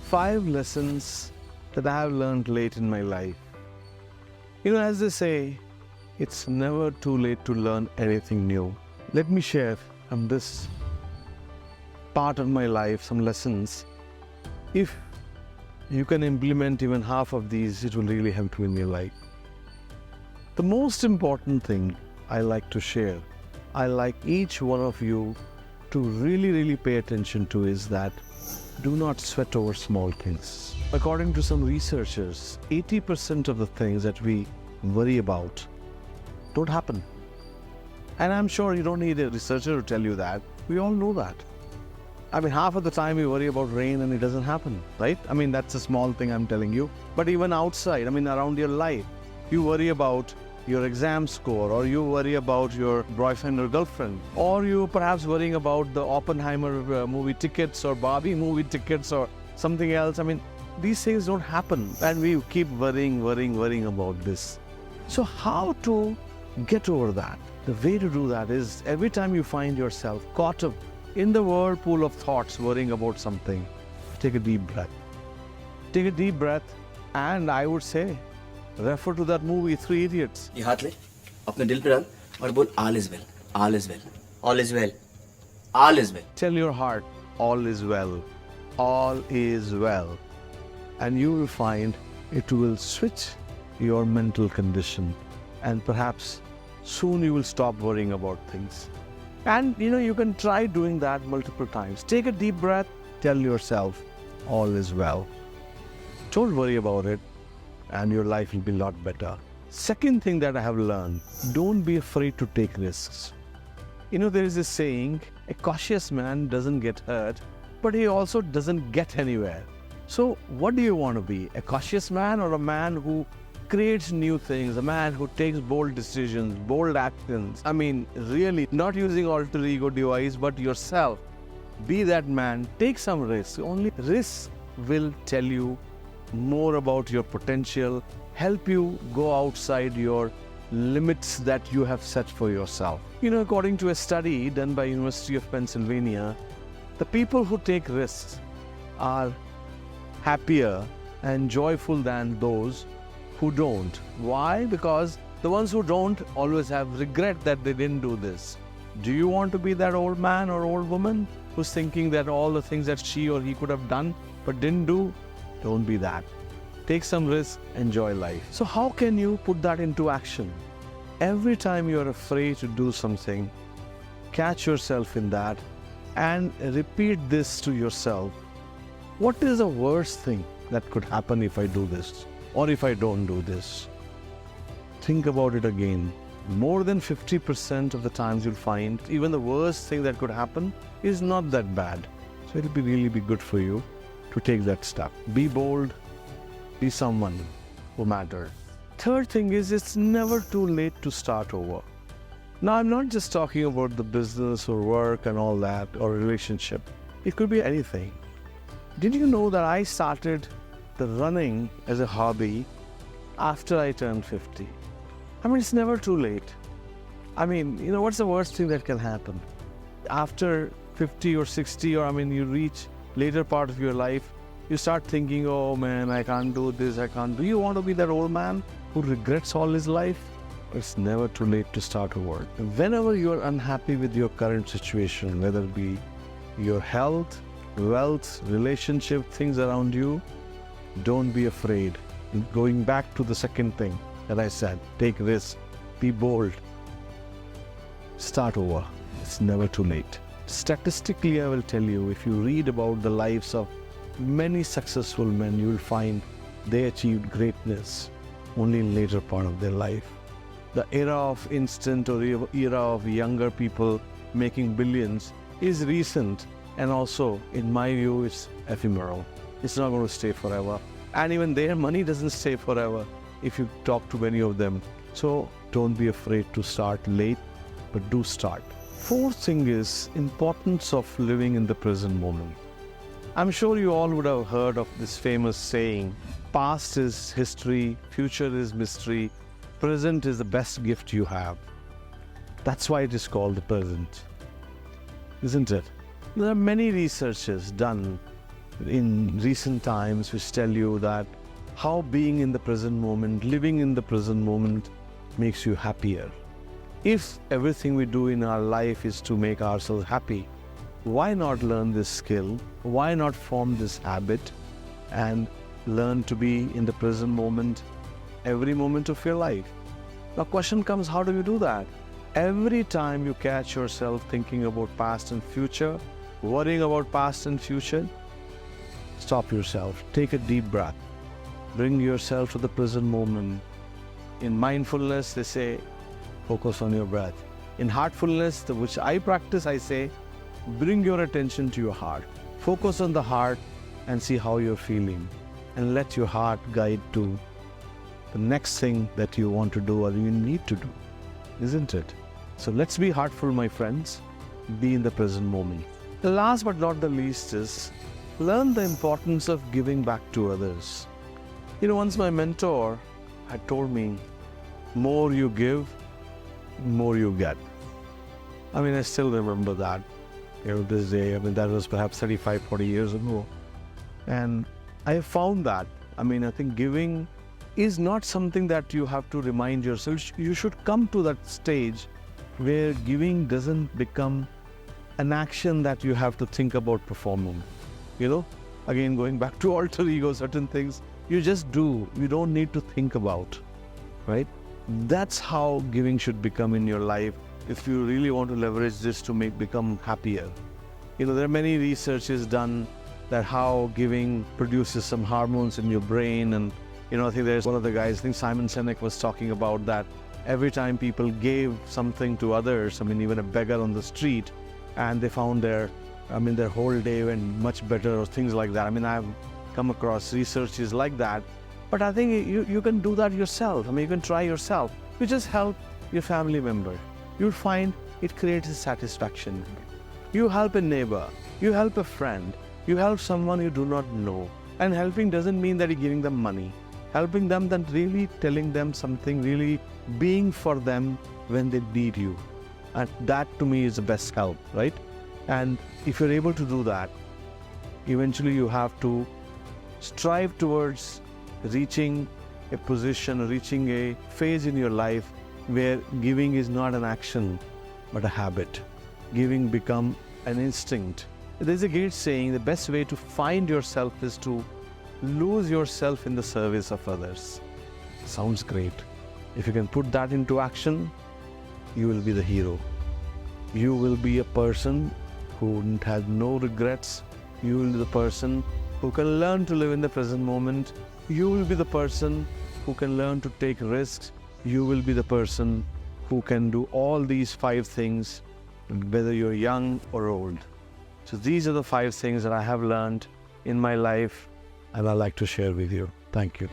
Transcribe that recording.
5 lessons that I have learned late in my life. As they say, it's never too late to learn anything new. Let me share from this part of my life some lessons. If you can implement even half of these, it will really help you in your life. The most important thing I like to share, I like each one of you to really pay attention to, is that do not sweat over small things. According to some researchers, 80% of the things that we worry about don't happen. And I'm sure you don't need a researcher to tell you that. We all know that. Half of the time we worry about rain and it doesn't happen, right? That's a small thing I'm telling you. But even outside, around your life, you worry about your exam score, or you worry about your boyfriend or girlfriend, or you perhaps worrying about the Oppenheimer movie tickets or Barbie movie tickets or something else. These things don't happen and we keep worrying about this. So how to get over that? The way to do that is, every time you find yourself caught up in the whirlpool of thoughts worrying about something, take a deep breath. Take a deep breath, and I would say, refer to that movie, 3 Idiots. ये हाथ ले, अपने दिल पे डाल और बोल all is well, all is well, all is well, all is well. Tell your heart, all is well, all is well. And you will find it will switch your mental condition, and perhaps soon you will stop worrying about things. And you can try doing that multiple times. Take a deep breath, tell yourself, all is well. Don't worry about it, and your life will be a lot better. Second thing that I have learned, don't be afraid to take risks. There is this saying, a cautious man doesn't get hurt, but he also doesn't get anywhere. So what do you want to be? A cautious man, or a man who creates new things, a man who takes bold decisions, bold actions? Really, not using alter ego device, but yourself. Be that man, take some risks. Only risk will tell you more about your potential, help you go outside your limits that you have set for yourself. According to a study done by University of Pennsylvania, the people who take risks are happier and joyful than those who don't. Why? Because the ones who don't always have regret that they didn't do this. Do you want to be that old man or old woman who's thinking that all the things that she or he could have done but didn't do? Don't be that. Take some risk, enjoy life. So how can you put that into action? Every time you're afraid to do something, catch yourself in that and repeat this to yourself. What is the worst thing that could happen if I do this, or if I don't do this? Think about it again. More than 50% of the times you'll find even the worst thing that could happen is not that bad. So it'll really be good for you to take that step. Be bold, be someone who matters. Third thing is, it's never too late to start over. Now, I'm not just talking about the business or work and all that, or relationship. It could be anything. Did you know that I started the running as a hobby after I turned 50? It's never too late. What's the worst thing that can happen? After 50 or 60, or you reach later part of your life, you start thinking, oh man, I can't do this, I can't. Do you want to be that old man who regrets all his life? It's never too late to start over. Whenever you're unhappy with your current situation, whether it be your health, wealth, relationship, things around you, don't be afraid. Going back to the second thing that I said, take risks, be bold, start over. It's never too late. Statistically, I will tell you, if you read about the lives of many successful men, you will find they achieved greatness only in later part of their life. The era of instant or era of younger people making billions is recent, and also, in my view, it's ephemeral. It's not going to stay forever. And even their money doesn't stay forever if you talk to many of them. So don't be afraid to start late, but do start. Fourth thing is importance of living in the present moment. I'm sure you all would have heard of this famous saying, past is history, future is mystery, present is the best gift you have. That's why it is called the present, isn't it? There are many researches done in recent times which tell you that how being in the present moment, living in the present moment makes you happier. If everything we do in our life is to make ourselves happy, why not learn this skill? Why not form this habit and learn to be in the present moment every moment of your life? Now, question comes, how do you do that? Every time you catch yourself thinking about past and future, worrying about past and future, stop yourself, take a deep breath, bring yourself to the present moment. In mindfulness, they say, focus on your breath. In heartfulness, which I practice, I say, bring your attention to your heart. Focus on the heart and see how you're feeling. And let your heart guide to the next thing that you want to do or you need to do, isn't it? So let's be heartful, my friends. Be in the present moment. The last but not the least is learn the importance of giving back to others. Once my mentor had told me, more you give, more you get. I still remember that. This day, that was perhaps 35, 40 years ago. And I have found that, I think giving is not something that you have to remind yourself. You should come to that stage where giving doesn't become an action that you have to think about performing. Again, going back to alter ego, certain things you just do, you don't need to think about, right? That's how giving should become in your life if you really want to leverage this to become happier. There are many researches done that how giving produces some hormones in your brain, and I think there's one of the guys, I think Simon Sinek was talking about that every time people gave something to others, even a beggar on the street, and they found their whole day went much better or things like that. I've come across researches like that, but I think you can do that yourself. You can try yourself. You just help your family member. You'll find it creates a satisfaction. You help a neighbor, you help a friend, you help someone you do not know. And helping doesn't mean that you're giving them money. Helping them, then really telling them something, really being for them when they need you. And that to me is the best help, right? And if you're able to do that, eventually you have to strive towards reaching a position, reaching a phase in your life where giving is not an action, but a habit. Giving become an instinct. There's a great saying, the best way to find yourself is to lose yourself in the service of others. Sounds great. If you can put that into action, you will be the hero. You will be a person who has no regrets. You will be the person who can learn to live in the present moment. You will be the person who can learn to take risks. You will be the person who can do all these 5 things, whether you're young or old. So these are the 5 things that I have learned in my life, and I'd like to share with you. Thank you.